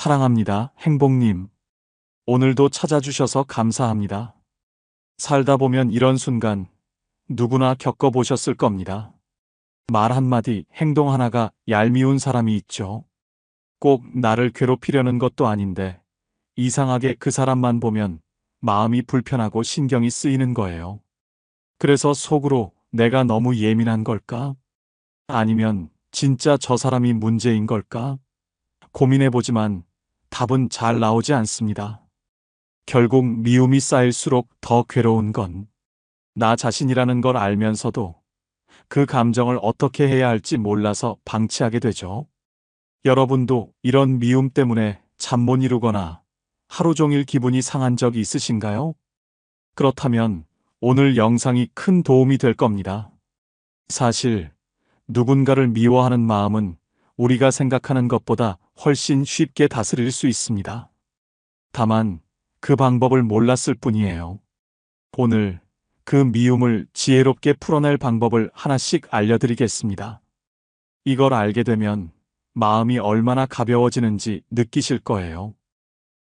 사랑합니다, 행복님. 오늘도 찾아주셔서 감사합니다. 살다 보면 이런 순간 누구나 겪어보셨을 겁니다. 말 한마디, 행동 하나가 얄미운 사람이 있죠. 꼭 나를 괴롭히려는 것도 아닌데 이상하게 그 사람만 보면 마음이 불편하고 신경이 쓰이는 거예요. 그래서 속으로 내가 너무 예민한 걸까? 아니면 진짜 저 사람이 문제인 걸까? 고민해보지만 답은 잘 나오지 않습니다. 결국 미움이 쌓일수록 더 괴로운 건 나 자신이라는 걸 알면서도 그 감정을 어떻게 해야 할지 몰라서 방치하게 되죠. 여러분도 이런 미움 때문에 잠 못 이루거나 하루 종일 기분이 상한 적이 있으신가요? 그렇다면 오늘 영상이 큰 도움이 될 겁니다. 사실 누군가를 미워하는 마음은 우리가 생각하는 것보다 훨씬 쉽게 다스릴 수 있습니다. 다만 그 방법을 몰랐을 뿐이에요. 오늘 그 미움을 지혜롭게 풀어낼 방법을 하나씩 알려드리겠습니다. 이걸 알게 되면 마음이 얼마나 가벼워지는지 느끼실 거예요.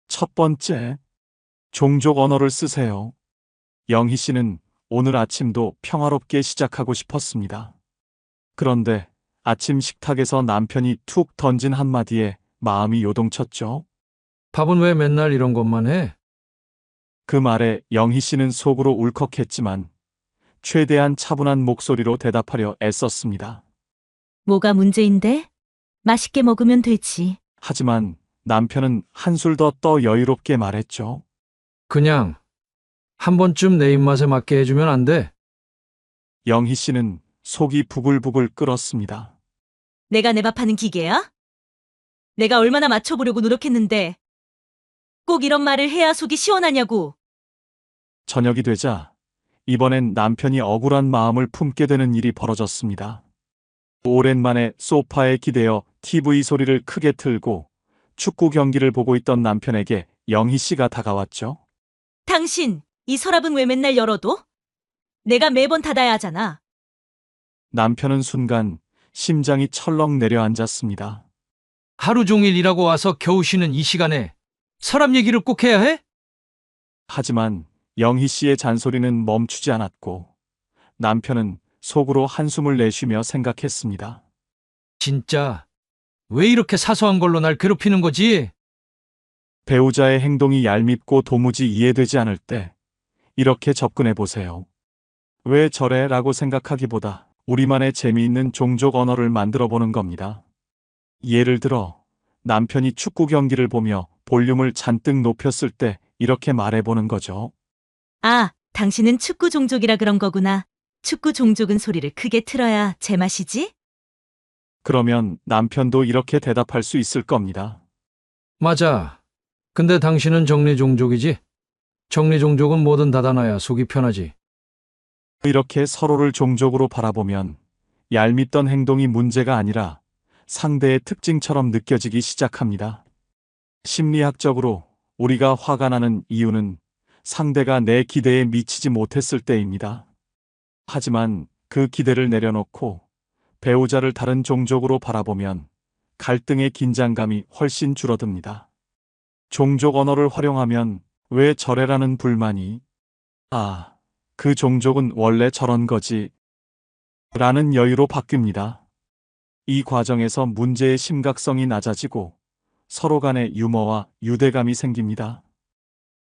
첫 번째, 종족 언어를 쓰세요. 영희 씨는 오늘 아침도 평화롭게 시작하고 싶었습니다. 그런데 아침 식탁에서 남편이 툭 던진 한마디에 마음이 요동쳤죠. 밥은 왜 맨날 이런 것만 해? 그 말에 영희 씨는 속으로 울컥했지만 최대한 차분한 목소리로 대답하려 애썼습니다. 뭐가 문제인데? 맛있게 먹으면 되지. 하지만 남편은 한술 더 떠 여유롭게 말했죠. 그냥 한 번쯤 내 입맛에 맞게 해주면 안 돼? 영희 씨는 속이 부글부글 끓었습니다. 내가 내 밥하는 기계야? 내가 얼마나 맞춰보려고 노력했는데 꼭 이런 말을 해야 속이 시원하냐고. 저녁이 되자 이번엔 남편이 억울한 마음을 품게 되는 일이 벌어졌습니다. 오랜만에 소파에 기대어 TV 소리를 크게 틀고 축구 경기를 보고 있던 남편에게 영희 씨가 다가왔죠. 당신, 이 서랍은 왜 맨날 열어둬? 내가 매번 닫아야 하잖아. 남편은 순간 심장이 철렁 내려앉았습니다. 하루 종일 일하고 와서 겨우 쉬는 이 시간에 서랍 얘기를 꼭 해야 해? 하지만 영희 씨의 잔소리는 멈추지 않았고 남편은 속으로 한숨을 내쉬며 생각했습니다. 진짜 왜 이렇게 사소한 걸로 날 괴롭히는 거지? 배우자의 행동이 얄밉고 도무지 이해되지 않을 때 이렇게 접근해 보세요. 왜 저래? 라고 생각하기보다 우리만의 재미있는 종족 언어를 만들어 보는 겁니다. 예를 들어 남편이 축구 경기를 보며 볼륨을 잔뜩 높였을 때 이렇게 말해보는 거죠. 아, 당신은 축구 종족이라 그런 거구나. 축구 종족은 소리를 크게 틀어야 제맛이지? 그러면 남편도 이렇게 대답할 수 있을 겁니다. 맞아. 근데 당신은 정리종족이지? 정리종족은 뭐든 닫아놔야 속이 편하지. 이렇게 서로를 종족으로 바라보면 얄밉던 행동이 문제가 아니라 상대의 특징처럼 느껴지기 시작합니다. 심리학적으로 우리가 화가 나는 이유는 상대가 내 기대에 미치지 못했을 때입니다. 하지만 그 기대를 내려놓고 배우자를 다른 종족으로 바라보면 갈등의 긴장감이 훨씬 줄어듭니다. 종족 언어를 활용하면 왜 저래라는 불만이 그 종족은 원래 저런 거지 라는 여유로 바뀝니다. 이 과정에서 문제의 심각성이 낮아지고 서로 간의 유머와 유대감이 생깁니다.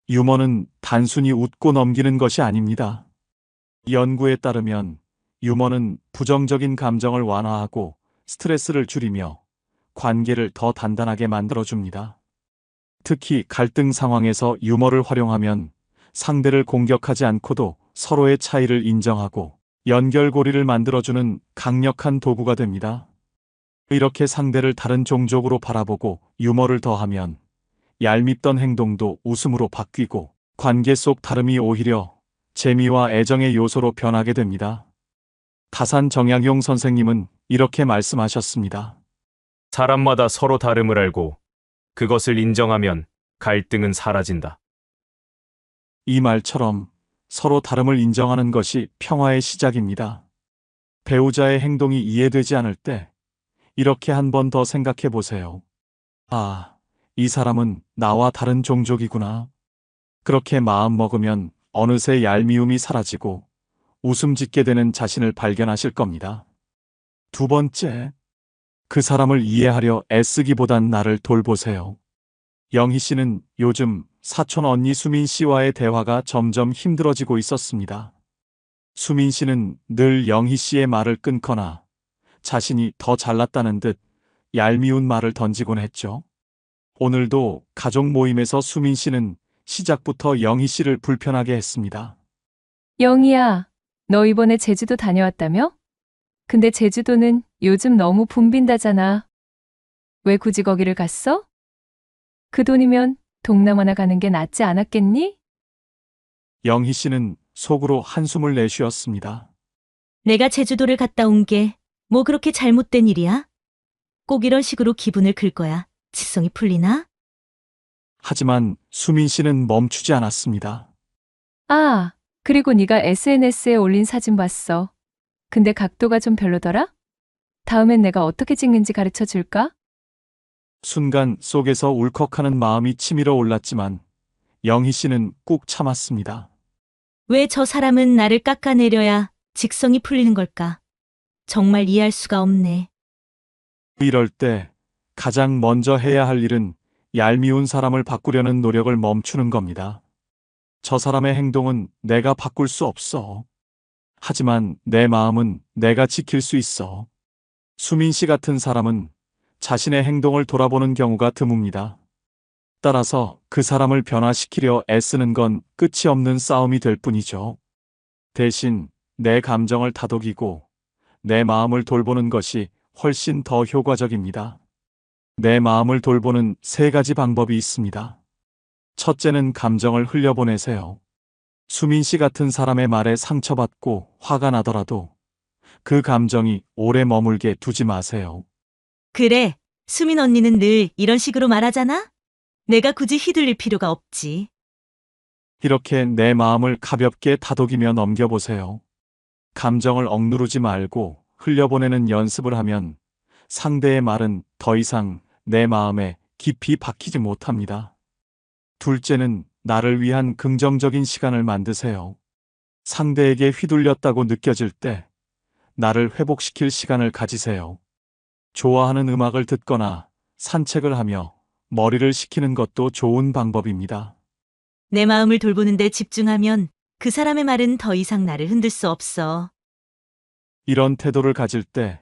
유머는 단순히 웃고 넘기는 것이 아닙니다. 연구에 따르면 유머는 부정적인 감정을 완화하고 스트레스를 줄이며 관계를 더 단단하게 만들어줍니다. 특히 갈등 상황에서 유머를 활용하면 상대를 공격하지 않고도 서로의 차이를 인정하고 연결고리를 만들어주는 강력한 도구가 됩니다. 이렇게 상대를 다른 종족으로 바라보고 유머를 더하면 얄밉던 행동도 웃음으로 바뀌고 관계 속 다름이 오히려 재미와 애정의 요소로 변하게 됩니다. 다산 정약용 선생님은 이렇게 말씀하셨습니다. 사람마다 서로 다름을 알고 그것을 인정하면 갈등은 사라진다. 이 말처럼 서로 다름을 인정하는 것이 평화의 시작입니다. 배우자의 행동이 이해되지 않을 때 이렇게 한 번 더 생각해 보세요. 이 사람은 나와 다른 종족이구나. 그렇게 마음 먹으면 어느새 얄미움이 사라지고 웃음 짓게 되는 자신을 발견하실 겁니다. 두 번째, 그 사람을 이해하려 애쓰기보단 나를 돌보세요. 영희 씨는 요즘 사촌 언니 수민 씨와의 대화가 점점 힘들어지고 있었습니다. 수민 씨는 늘 영희 씨의 말을 끊거나 자신이 더 잘났다는 듯 얄미운 말을 던지곤 했죠. 오늘도 가족 모임에서 수민 씨는 시작부터 영희 씨를 불편하게 했습니다. 영희야, 너 이번에 제주도 다녀왔다며? 근데 제주도는 요즘 너무 붐빈다잖아. 왜 굳이 거기를 갔어? 그 돈이면 동남아나 가는 게 낫지 않았겠니? 영희 씨는 속으로 한숨을 내쉬었습니다. 내가 제주도를 갔다 온 게 뭐 그렇게 잘못된 일이야? 꼭 이런 식으로 기분을 긁 거야. 직성이 풀리나? 하지만 수민 씨는 멈추지 않았습니다. 아, 그리고 네가 SNS에 올린 사진 봤어. 근데 각도가 좀 별로더라? 다음엔 내가 어떻게 찍는지 가르쳐 줄까? 순간 속에서 울컥하는 마음이 치밀어 올랐지만 영희 씨는 꾹 참았습니다. 왜 저 사람은 나를 깎아내려야 직성이 풀리는 걸까? 정말 이해할 수가 없네. 이럴 때 가장 먼저 해야 할 일은 얄미운 사람을 바꾸려는 노력을 멈추는 겁니다. 저 사람의 행동은 내가 바꿀 수 없어. 하지만 내 마음은 내가 지킬 수 있어. 수민 씨 같은 사람은 자신의 행동을 돌아보는 경우가 드뭅니다. 따라서 그 사람을 변화시키려 애쓰는 건 끝이 없는 싸움이 될 뿐이죠. 대신 내 감정을 다독이고 내 마음을 돌보는 것이 훨씬 더 효과적입니다. 내 마음을 돌보는 세 가지 방법이 있습니다. 첫째는 감정을 흘려보내세요. 수민 씨 같은 사람의 말에 상처받고 화가 나더라도 그 감정이 오래 머물게 두지 마세요. 그래, 수민 언니는 늘 이런 식으로 말하잖아? 내가 굳이 휘둘릴 필요가 없지. 이렇게 내 마음을 가볍게 다독이며 넘겨보세요. 감정을 억누르지 말고 흘려보내는 연습을 하면 상대의 말은 더 이상 내 마음에 깊이 박히지 못합니다. 둘째는 나를 위한 긍정적인 시간을 만드세요. 상대에게 휘둘렸다고 느껴질 때 나를 회복시킬 시간을 가지세요. 좋아하는 음악을 듣거나 산책을 하며 머리를 식히는 것도 좋은 방법입니다. 내 마음을 돌보는데 집중하면 그 사람의 말은 더 이상 나를 흔들 수 없어. 이런 태도를 가질 때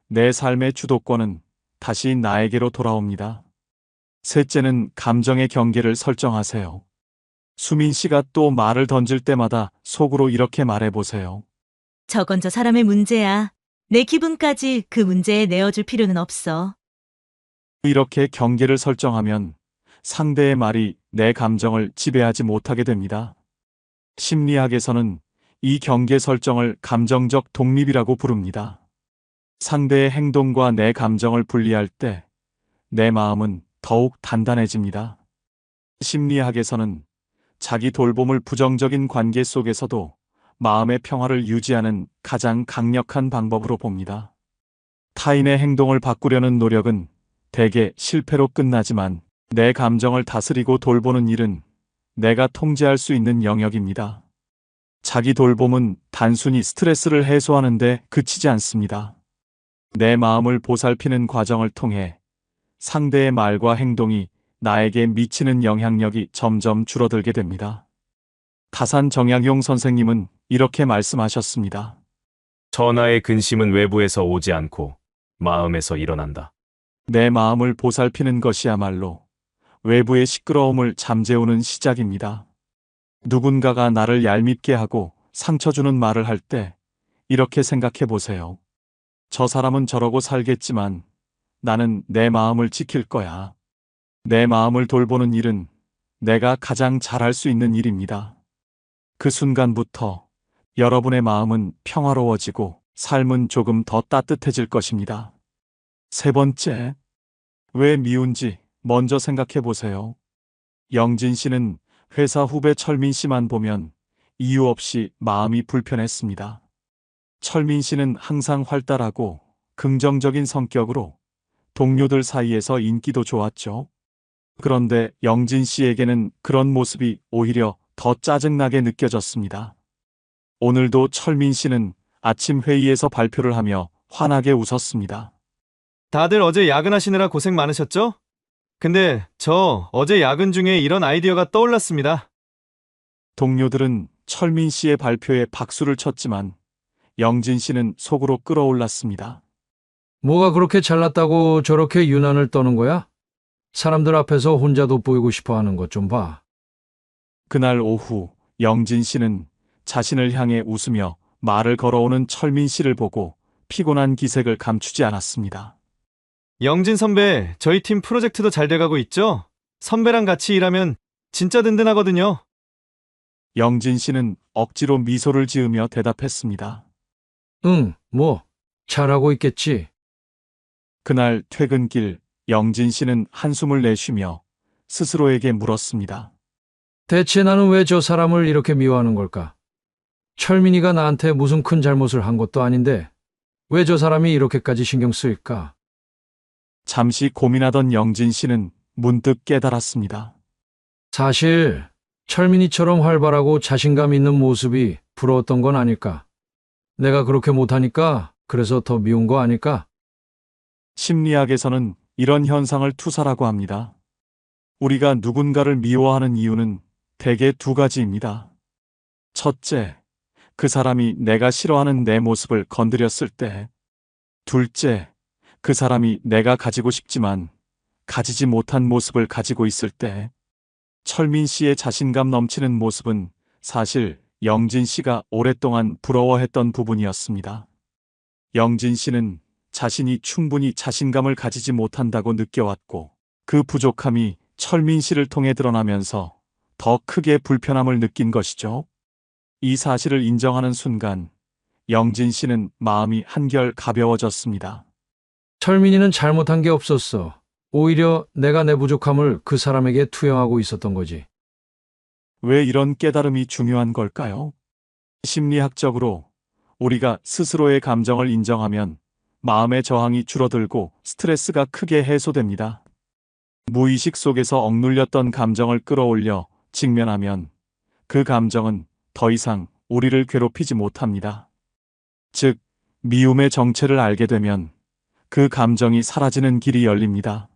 내 삶의 주도권은 다시 나에게로 돌아옵니다. 셋째는 감정의 경계를 설정하세요. 수민 씨가 또 말을 던질 때마다 속으로 이렇게 말해보세요. 저건 저 사람의 문제야. 내 기분까지 그 문제에 내어줄 필요는 없어. 이렇게 경계를 설정하면 상대의 말이 내 감정을 지배하지 못하게 됩니다. 심리학에서는 이 경계 설정을 감정적 독립이라고 부릅니다. 상대의 행동과 내 감정을 분리할 때 내 마음은 더욱 단단해집니다. 심리학에서는 자기 돌봄을 부정적인 관계 속에서도 마음의 평화를 유지하는 가장 강력한 방법으로 봅니다. 타인의 행동을 바꾸려는 노력은 대개 실패로 끝나지만 내 감정을 다스리고 돌보는 일은 내가 통제할 수 있는 영역입니다. 자기 돌봄은 단순히 스트레스를 해소하는 데 그치지 않습니다. 내 마음을 보살피는 과정을 통해 상대의 말과 행동이 나에게 미치는 영향력이 점점 줄어들게 됩니다. 다산 정약용 선생님은 이렇게 말씀하셨습니다. 천하의 근심은 외부에서 오지 않고 마음에서 일어난다. 내 마음을 보살피는 것이야말로 외부의 시끄러움을 잠재우는 시작입니다. 누군가가 나를 얄밉게 하고 상처 주는 말을 할 때 이렇게 생각해 보세요. 저 사람은 저러고 살겠지만 나는 내 마음을 지킬 거야. 내 마음을 돌보는 일은 내가 가장 잘할 수 있는 일입니다. 그 순간부터 여러분의 마음은 평화로워지고 삶은 조금 더 따뜻해질 것입니다. 세 번째, 왜 미운지 먼저 생각해 보세요. 영진 씨는 회사 후배 철민 씨만 보면 이유 없이 마음이 불편했습니다. 철민 씨는 항상 활달하고 긍정적인 성격으로 동료들 사이에서 인기도 좋았죠. 그런데 영진 씨에게는 그런 모습이 오히려 더 짜증나게 느껴졌습니다. 오늘도 철민 씨는 아침 회의에서 발표를 하며 환하게 웃었습니다. 다들 어제 야근하시느라 고생 많으셨죠? 근데 저 어제 야근 중에 이런 아이디어가 떠올랐습니다. 동료들은 철민 씨의 발표에 박수를 쳤지만 영진 씨는 속으로 끓어올랐습니다. 뭐가 그렇게 잘났다고 저렇게 유난을 떠는 거야? 사람들 앞에서 혼자 돋보이고 싶어 하는 것 좀 봐. 그날 오후 영진 씨는 자신을 향해 웃으며 말을 걸어오는 철민 씨를 보고 피곤한 기색을 감추지 않았습니다. 영진 선배, 저희 팀 프로젝트도 잘 돼가고 있죠? 선배랑 같이 일하면 진짜 든든하거든요. 영진 씨는 억지로 미소를 지으며 대답했습니다. 응, 뭐, 잘하고 있겠지. 그날 퇴근길 영진 씨는 한숨을 내쉬며 스스로에게 물었습니다. 대체 나는 왜 저 사람을 이렇게 미워하는 걸까? 철민이가 나한테 무슨 큰 잘못을 한 것도 아닌데, 왜 저 사람이 이렇게까지 신경 쓰일까? 잠시 고민하던 영진 씨는 문득 깨달았습니다. 사실, 철민이처럼 활발하고 자신감 있는 모습이 부러웠던 건 아닐까? 내가 그렇게 못하니까, 그래서 더 미운 거 아닐까? 심리학에서는 이런 현상을 투사라고 합니다. 우리가 누군가를 미워하는 이유는 대개 두 가지입니다. 첫째, 그 사람이 내가 싫어하는 내 모습을 건드렸을 때. 둘째, 그 사람이 내가 가지고 싶지만 가지지 못한 모습을 가지고 있을 때. 철민 씨의 자신감 넘치는 모습은 사실 영진 씨가 오랫동안 부러워했던 부분이었습니다. 영진 씨는 자신이 충분히 자신감을 가지지 못한다고 느껴왔고 그 부족함이 철민 씨를 통해 드러나면서 더 크게 불편함을 느낀 것이죠. 이 사실을 인정하는 순간 영진 씨는 마음이 한결 가벼워졌습니다. 철민이는 잘못한 게 없었어. 오히려 내가 내 부족함을 그 사람에게 투영하고 있었던 거지. 왜 이런 깨달음이 중요한 걸까요? 심리학적으로 우리가 스스로의 감정을 인정하면 마음의 저항이 줄어들고 스트레스가 크게 해소됩니다. 무의식 속에서 억눌렸던 감정을 끌어올려 직면하면 그 감정은 더 이상 우리를 괴롭히지 못합니다. 즉, 미움의 정체를 알게 되면 그 감정이 사라지는 길이 열립니다.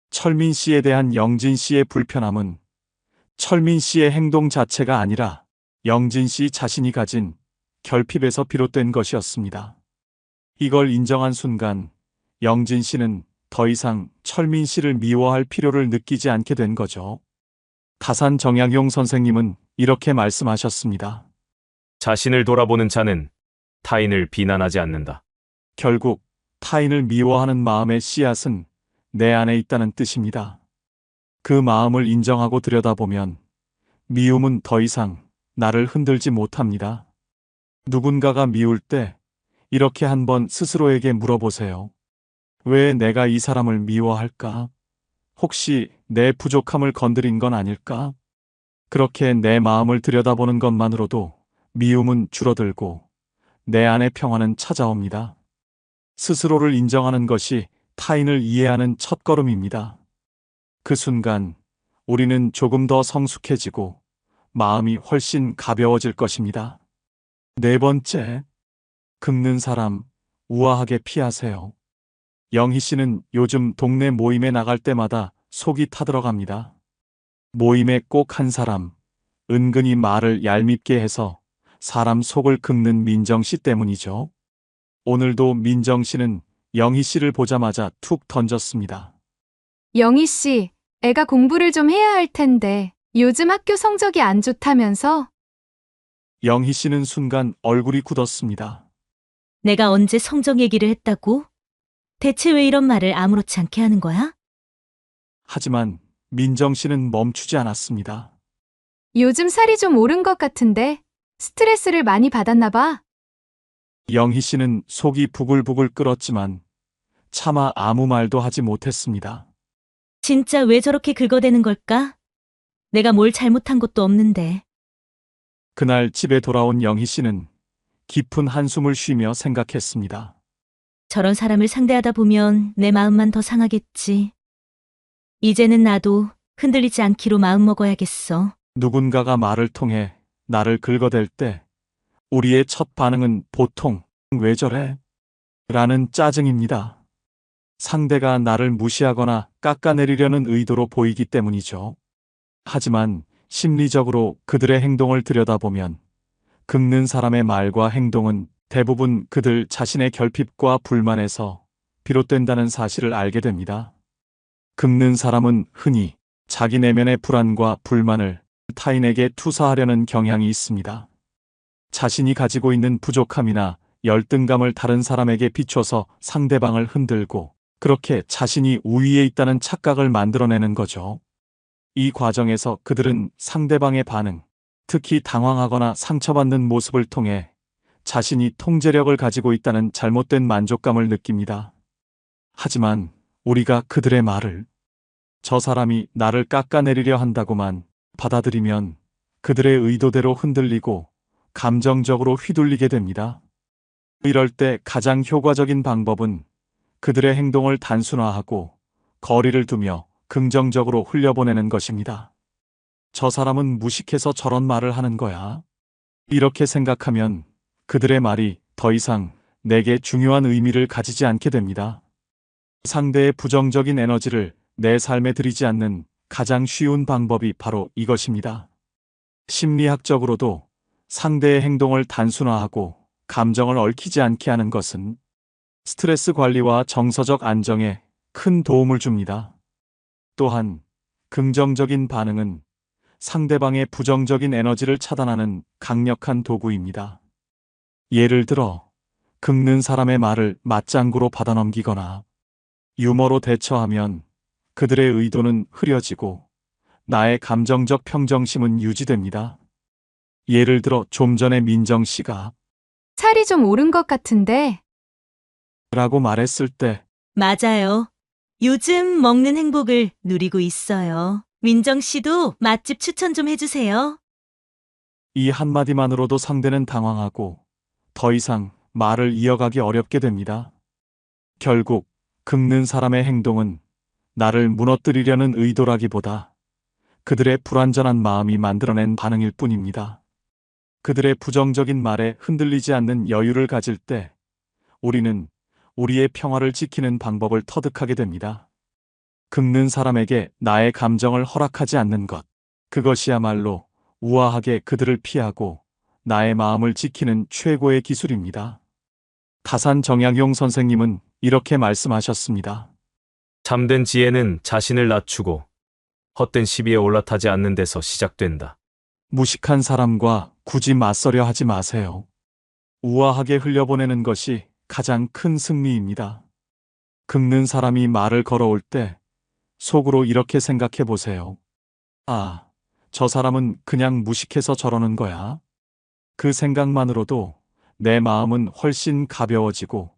철민 씨에 대한 영진 씨의 불편함은 철민 씨의 행동 자체가 아니라 영진 씨 자신이 가진 결핍에서 비롯된 것이었습니다. 이걸 인정한 순간 영진 씨는 더 이상 철민 씨를 미워할 필요를 느끼지 않게 된 거죠. 다산 정약용 선생님은 이렇게 말씀하셨습니다. 자신을 돌아보는 자는 타인을 비난하지 않는다. 결국 타인을 미워하는 마음의 씨앗은 내 안에 있다는 뜻입니다. 그 마음을 인정하고 들여다보면 미움은 더 이상 나를 흔들지 못합니다. 누군가가 미울 때 이렇게 한번 스스로에게 물어보세요. 왜 내가 이 사람을 미워할까? 혹시 내 부족함을 건드린 건 아닐까? 그렇게 내 마음을 들여다보는 것만으로도 미움은 줄어들고 내 안의 평화는 찾아옵니다. 스스로를 인정하는 것이 타인을 이해하는 첫걸음입니다. 그 순간 우리는 조금 더 성숙해지고 마음이 훨씬 가벼워질 것입니다. 네 번째, 긁는 사람 우아하게 피하세요. 영희 씨는 요즘 동네 모임에 나갈 때마다 속이 타들어갑니다. 모임에 꼭 한 사람, 은근히 말을 얄밉게 해서 사람 속을 긁는 민정 씨 때문이죠. 오늘도 민정 씨는 영희 씨를 보자마자 툭 던졌습니다. 영희 씨, 애가 공부를 좀 해야 할 텐데 요즘 학교 성적이 안 좋다면서? 영희 씨는 순간 얼굴이 굳었습니다. 내가 언제 성적 얘기를 했다고? 대체 왜 이런 말을 아무렇지 않게 하는 거야? 하지만 민정 씨는 멈추지 않았습니다. 요즘 살이 좀 오른 것 같은데 스트레스를 많이 받았나 봐. 영희 씨는 속이 부글부글 끓었지만 차마 아무 말도 하지 못했습니다. 진짜 왜 저렇게 긁어대는 걸까? 내가 뭘 잘못한 것도 없는데. 그날 집에 돌아온 영희 씨는 깊은 한숨을 쉬며 생각했습니다. 저런 사람을 상대하다 보면 내 마음만 더 상하겠지. 이제는 나도 흔들리지 않기로 마음먹어야겠어. 누군가가 말을 통해 나를 긁어댈 때 우리의 첫 반응은 보통 왜 저래? 라는 짜증입니다. 상대가 나를 무시하거나 깎아내리려는 의도로 보이기 때문이죠. 하지만 심리적으로 그들의 행동을 들여다보면 긁는 사람의 말과 행동은 대부분 그들 자신의 결핍과 불만에서 비롯된다는 사실을 알게 됩니다. 긁는 사람은 흔히 자기 내면의 불안과 불만을 타인에게 투사하려는 경향이 있습니다. 자신이 가지고 있는 부족함이나 열등감을 다른 사람에게 비춰서 상대방을 흔들고 그렇게 자신이 우위에 있다는 착각을 만들어내는 거죠. 이 과정에서 그들은 상대방의 반응, 특히 당황하거나 상처받는 모습을 통해 자신이 통제력을 가지고 있다는 잘못된 만족감을 느낍니다. 하지만 우리가 그들의 말을 저 사람이 나를 깎아내리려 한다고만 받아들이면 그들의 의도대로 흔들리고 감정적으로 휘둘리게 됩니다. 이럴 때 가장 효과적인 방법은 그들의 행동을 단순화하고 거리를 두며 긍정적으로 흘려보내는 것입니다. 저 사람은 무식해서 저런 말을 하는 거야. 이렇게 생각하면 그들의 말이 더 이상 내게 중요한 의미를 가지지 않게 됩니다. 상대의 부정적인 에너지를 내 삶에 들이지 않는 가장 쉬운 방법이 바로 이것입니다. 심리학적으로도 상대의 행동을 단순화하고 감정을 얽히지 않게 하는 것은 스트레스 관리와 정서적 안정에 큰 도움을 줍니다. 또한 긍정적인 반응은 상대방의 부정적인 에너지를 차단하는 강력한 도구입니다. 예를 들어 긁는 사람의 말을 맞장구로 받아넘기거나 유머로 대처하면 그들의 의도는 흐려지고 나의 감정적 평정심은 유지됩니다. 예를 들어 좀 전에 민정 씨가 살이 좀 오른 것 같은데. 라고 말했을 때 맞아요. 요즘 먹는 행복을 누리고 있어요. 민정 씨도 맛집 추천 좀 해주세요. 이 한마디만으로도 상대는 당황하고 더 이상 말을 이어가기 어렵게 됩니다. 결국 긁는 사람의 행동은 나를 무너뜨리려는 의도라기보다 그들의 불완전한 마음이 만들어낸 반응일 뿐입니다. 그들의 부정적인 말에 흔들리지 않는 여유를 가질 때 우리는 우리의 평화를 지키는 방법을 터득하게 됩니다. 긁는 사람에게 나의 감정을 허락하지 않는 것, 그것이야말로 우아하게 그들을 피하고 나의 마음을 지키는 최고의 기술입니다. 다산 정약용 선생님은 이렇게 말씀하셨습니다. 참된 지혜는 자신을 낮추고 헛된 시비에 올라타지 않는 데서 시작된다. 무식한 사람과 굳이 맞서려 하지 마세요. 우아하게 흘려보내는 것이 가장 큰 승리입니다. 긁는 사람이 말을 걸어올 때 속으로 이렇게 생각해 보세요. 아, 저 사람은 그냥 무식해서 저러는 거야. 그 생각만으로도 내 마음은 훨씬 가벼워지고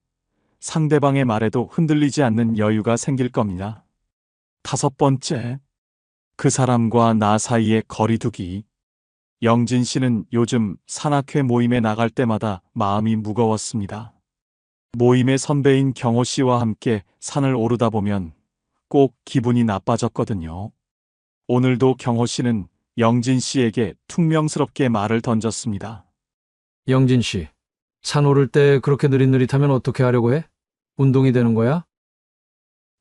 상대방의 말에도 흔들리지 않는 여유가 생길 겁니다. 5번째, 그 사람과 나 사이의 거리두기. 영진 씨는 요즘 산악회 모임에 나갈 때마다 마음이 무거웠습니다. 모임의 선배인 경호 씨와 함께 산을 오르다 보면 꼭 기분이 나빠졌거든요. 오늘도 경호 씨는 영진 씨에게 퉁명스럽게 말을 던졌습니다. 영진 씨, 산 오를 때 그렇게 느릿느릿하면 어떻게 하려고 해? 운동이 되는 거야?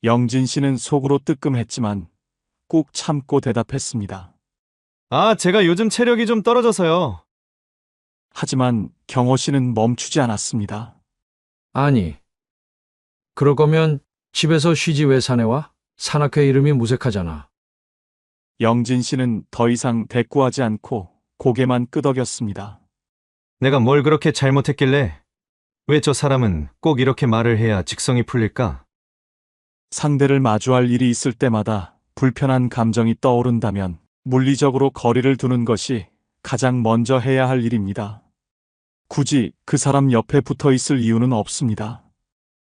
영진 씨는 속으로 뜨끔했지만 꾹 참고 대답했습니다. 아, 제가 요즘 체력이 좀 떨어져서요. 하지만 경호 씨는 멈추지 않았습니다. 아니, 그럴 거면 집에서 쉬지 왜 산에 와? 산악회 이름이 무색하잖아. 영진 씨는 더 이상 대꾸하지 않고 고개만 끄덕였습니다. 내가 뭘 그렇게 잘못했길래? 왜 저 사람은 꼭 이렇게 말을 해야 직성이 풀릴까? 상대를 마주할 일이 있을 때마다 불편한 감정이 떠오른다면 물리적으로 거리를 두는 것이 가장 먼저 해야 할 일입니다. 굳이 그 사람 옆에 붙어 있을 이유는 없습니다.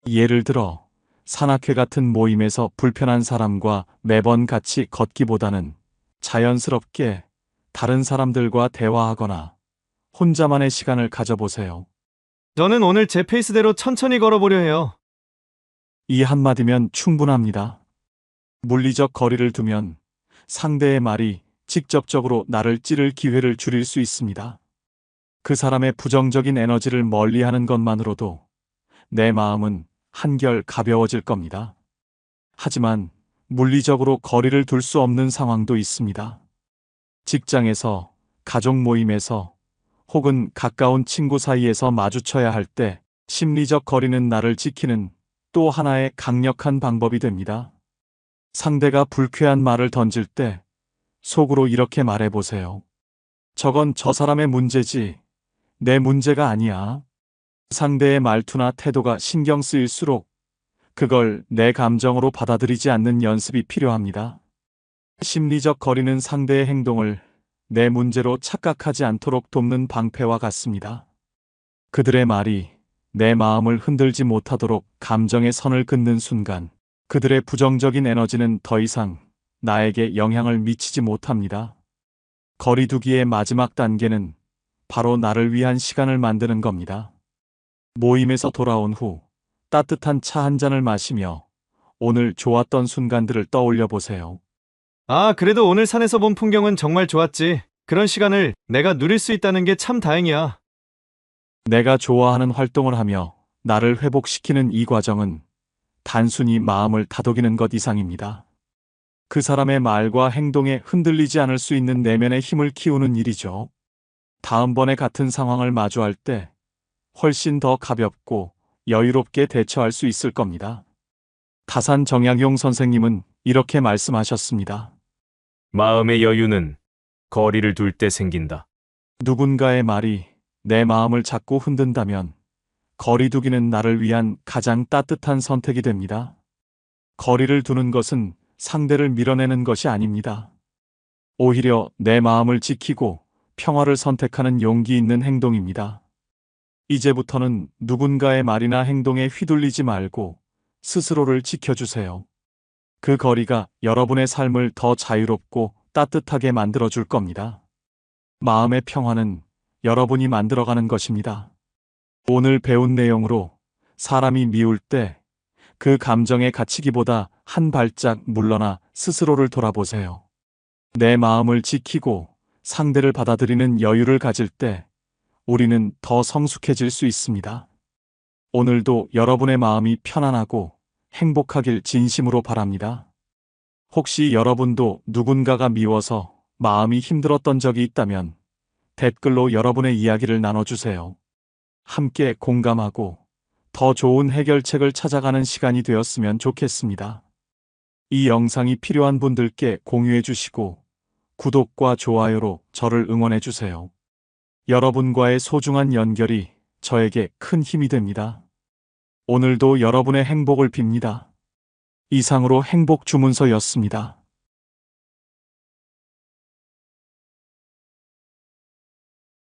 예를 들어 산악회 같은 모임에서 불편한 사람과 매번 같이 걷기보다는 자연스럽게 다른 사람들과 대화하거나 혼자만의 시간을 가져보세요. 저는 오늘 제 페이스대로 천천히 걸어보려 해요. 이 한마디면 충분합니다. 물리적 거리를 두면 상대의 말이 직접적으로 나를 찌를 기회를 줄일 수 있습니다. 그 사람의 부정적인 에너지를 멀리하는 것만으로도 내 마음은 한결 가벼워질 겁니다. 하지만 물리적으로 거리를 둘 수 없는 상황도 있습니다. 직장에서, 가족 모임에서, 혹은 가까운 친구 사이에서 마주쳐야 할 때 심리적 거리는 나를 지키는 또 하나의 강력한 방법이 됩니다. 상대가 불쾌한 말을 던질 때 속으로 이렇게 말해보세요. 저건 저 사람의 문제지, 내 문제가 아니야. 상대의 말투나 태도가 신경 쓰일수록 그걸 내 감정으로 받아들이지 않는 연습이 필요합니다. 심리적 거리는 상대의 행동을 내 문제로 착각하지 않도록 돕는 방패와 같습니다. 그들의 말이 내 마음을 흔들지 못하도록 감정의 선을 긋는 순간 그들의 부정적인 에너지는 더 이상 나에게 영향을 미치지 못합니다. 거리두기의 마지막 단계는 바로 나를 위한 시간을 만드는 겁니다. 모임에서 돌아온 후 따뜻한 차 한 잔을 마시며 오늘 좋았던 순간들을 떠올려 보세요. 아, 그래도 오늘 산에서 본 풍경은 정말 좋았지. 그런 시간을 내가 누릴 수 있다는 게 참 다행이야. 내가 좋아하는 활동을 하며 나를 회복시키는 이 과정은 단순히 마음을 다독이는 것 이상입니다. 그 사람의 말과 행동에 흔들리지 않을 수 있는 내면의 힘을 키우는 일이죠. 다음번에 같은 상황을 마주할 때 훨씬 더 가볍고 여유롭게 대처할 수 있을 겁니다. 다산 정약용 선생님은 이렇게 말씀하셨습니다. 마음의 여유는 거리를 둘 때 생긴다. 누군가의 말이 내 마음을 자꾸 흔든다면 거리두기는 나를 위한 가장 따뜻한 선택이 됩니다. 거리를 두는 것은 상대를 밀어내는 것이 아닙니다. 오히려 내 마음을 지키고 평화를 선택하는 용기 있는 행동입니다. 이제부터는 누군가의 말이나 행동에 휘둘리지 말고 스스로를 지켜주세요. 그 거리가 여러분의 삶을 더 자유롭고 따뜻하게 만들어줄 겁니다. 마음의 평화는 여러분이 만들어가는 것입니다. 오늘 배운 내용으로 사람이 미울 때 그 감정에 갇히기보다 한 발짝 물러나 스스로를 돌아보세요. 내 마음을 지키고 상대를 받아들이는 여유를 가질 때 우리는 더 성숙해질 수 있습니다. 오늘도 여러분의 마음이 편안하고 행복하길 진심으로 바랍니다. 혹시 여러분도 누군가가 미워서 마음이 힘들었던 적이 있다면 댓글로 여러분의 이야기를 나눠주세요. 함께 공감하고 더 좋은 해결책을 찾아가는 시간이 되었으면 좋겠습니다. 이 영상이 필요한 분들께 공유해 주시고 구독과 좋아요로 저를 응원해 주세요. 여러분과의 소중한 연결이 저에게 큰 힘이 됩니다. 오늘도 여러분의 행복을 빕니다. 이상으로 행복 주문서였습니다.